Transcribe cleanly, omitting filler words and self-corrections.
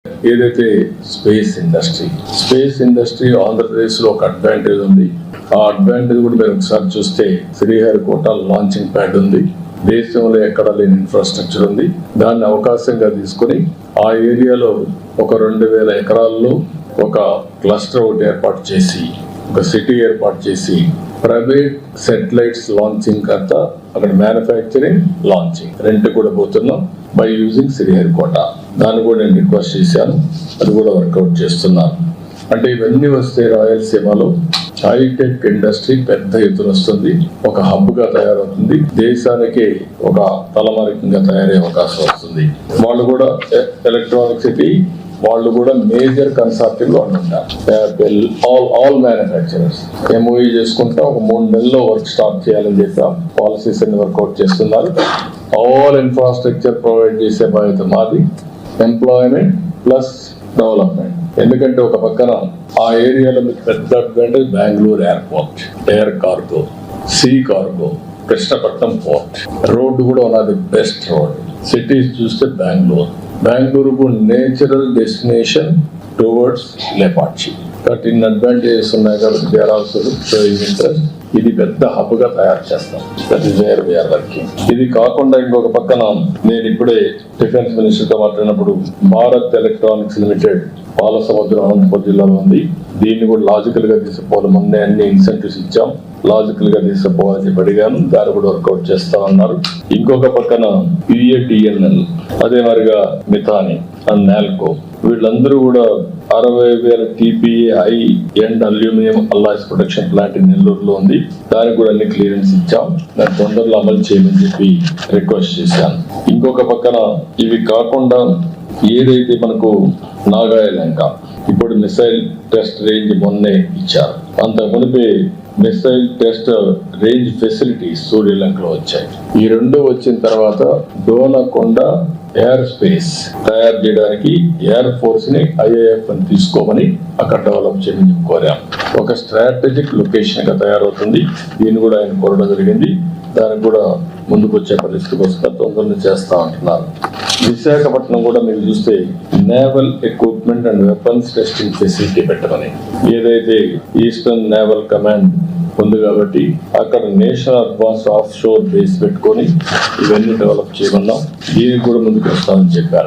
ఏదైతే space industry Andhra Pradesh లో ఒక అడ్వాంటేజ్ ఉంది. ఆ అడ్వాంటేజ్ కూడా మీరు ఒకసారి చూస్తే శ్రీహరికోట లాంచింగ్ ప్యాడ్ ఉంది. దేశంలో ఎక్కడ లేని ఇన్ఫ్రాస్ట్రక్చర్ ఉంది. దాన్ని అవకాశంగా తీసుకుని ఆ ఏరియాలో ఒక 2000 ఎకరాల్లో ఒక క్లస్టర్ ఒకటి ఏర్పాటు చేసి, ఒక సిటీ ఏర్పాటు చేసి, ప్రైవేట్ సెటిలైట్స్ లాంచింగ్ అంతా అక్కడ మ్యానుఫ్యాక్చరింగ్ లాంచింగ్ రెంట్ కూడా పోతున్నాం బై యూజింగ్ శ్రీహరికోట. దాన్ని కూడా నేను రిక్వెస్ట్ చేశాను, అది కూడా వర్కౌట్ చేస్తున్నాను. అంటే ఇవన్నీ వస్తే రాయలసీమలో హైటెక్ ఇండస్ట్రీ పెద్ద ఎత్తున వస్తుంది, ఒక హబ్ గా తయారవుతుంది, దేశానికి ఒక తలమానికంగా తయారయ్యే అవకాశం వస్తుంది. వాళ్ళు కూడా ఎలక్ట్రానిక్ సిటీ, వాళ్ళు కూడా మేజర్ కన్సార్టివ్ లో ఉంటారు. ఆల్ మ్యానుఫ్యాక్చరర్స్ ఎంఓఈ చేసుకుంటా ఒక 3 నెలల్లో వర్క్ స్టార్ట్ చేయాలని చెప్పి పాలసీస్ అన్ని వర్కౌట్ చేస్తున్నారు. ఆల్ ఇన్ఫ్రాస్ట్రక్చర్ ప్రొవైడ్ చేసే బాధ్యత మాది. Employment plus development. ఎందుకంటే ఒక పక్కన ఆ ఏరియాలో మీకు పెద్ద advantage Bengaluru airport, air cargo, sea cargo, Krishnapatnam port, road కూడా ఉన్నది బెస్ట్ రోడ్. సిటీస్ చూస్తే బెంగళూరుకు natural destination towards Lepakshi. But in advantages ఉన్నాయి కాబట్టి they are also showing interest. ఇది పెద్ద హబ్ గా తయారు చేస్తాం. That is where we are working. ఇది కాకుండా ఇంకొక పక్కన నేను ఇప్పుడే డిఫెన్స్ మినిస్టర్ తో మాట్లాడినప్పుడు భారత్ ఎలక్ట్రానిక్స్ లిమిటెడ్ పాలసముద్రం అనంతపురం జిల్లాలో ఉంది. దీన్ని కూడా లాజికల్ గా తీసుకుపోవాలి. మొన్నే అన్ని ఇన్సెంటివ్స్ ఇచ్చాం, లాజికల్ గా తీసుకుపోవాలని చెప్పి అడిగాను. దాన్ని కూడా వర్కౌట్ చేస్తామన్నారు. ఇంకొక పక్కన యుఏటిఎన్ఎల్, అదే మరిగా మిథాని అండ్ నాల్కో, వీళ్ళందరూ కూడా 60,000 TPA high end aluminium alloys production plant నెల్లూరులో ఉంది. దానికి కూడా అన్ని క్లియరెన్స్ ఇచ్చాం. దాన్ని తొందరలో అమలు చేయమని చెప్పి రిక్వెస్ట్ చేశాను. ఇంకొక పక్కన ఇవి కాకుండా ఏదైతే మనకు నాగాయలంక ఇప్పుడు మిసైల్ టెస్ట్ రేంజ్ మొన్నే ఇచ్చారు. అంత మునిపే మిసైల్ టెస్ట్ రేంజ్ ఫెసిలిటీస్ సూర్యలంకలో వచ్చాయి. ఈ 2 వచ్చిన తర్వాత డోనకొండ ఎయిర్ స్పేస్ తయారు చేయడానికి ఎయిర్ ఫోర్స్ ని IAF అని తీసుకోమని అక్కడ డెవలప్ చేయమని కోరాం. ఒక స్ట్రాటజిక్ లొకేషన్ గా తయారవుతుంది. దీన్ని కూడా ఆయన కోరడం జరిగింది. దానికి కూడా ముందుకు వచ్చే పరిస్థితికి వస్తే తొందరగా చేస్తా అంటున్నారు. విశాఖపట్నం కూడా మీరు చూస్తే naval equipment and weapons testing facility పెట్టమని, ఏదైతే ఈస్టర్న్ నేవల్ కమాండ్ ఉంది కాబట్టి అక్కడ national advance of sure base పెట్టుకొని ఇవన్నీ డెవలప్ చేయమన్నాం. దీనికి కూడా ముందుకు వస్తామని చెప్పారు.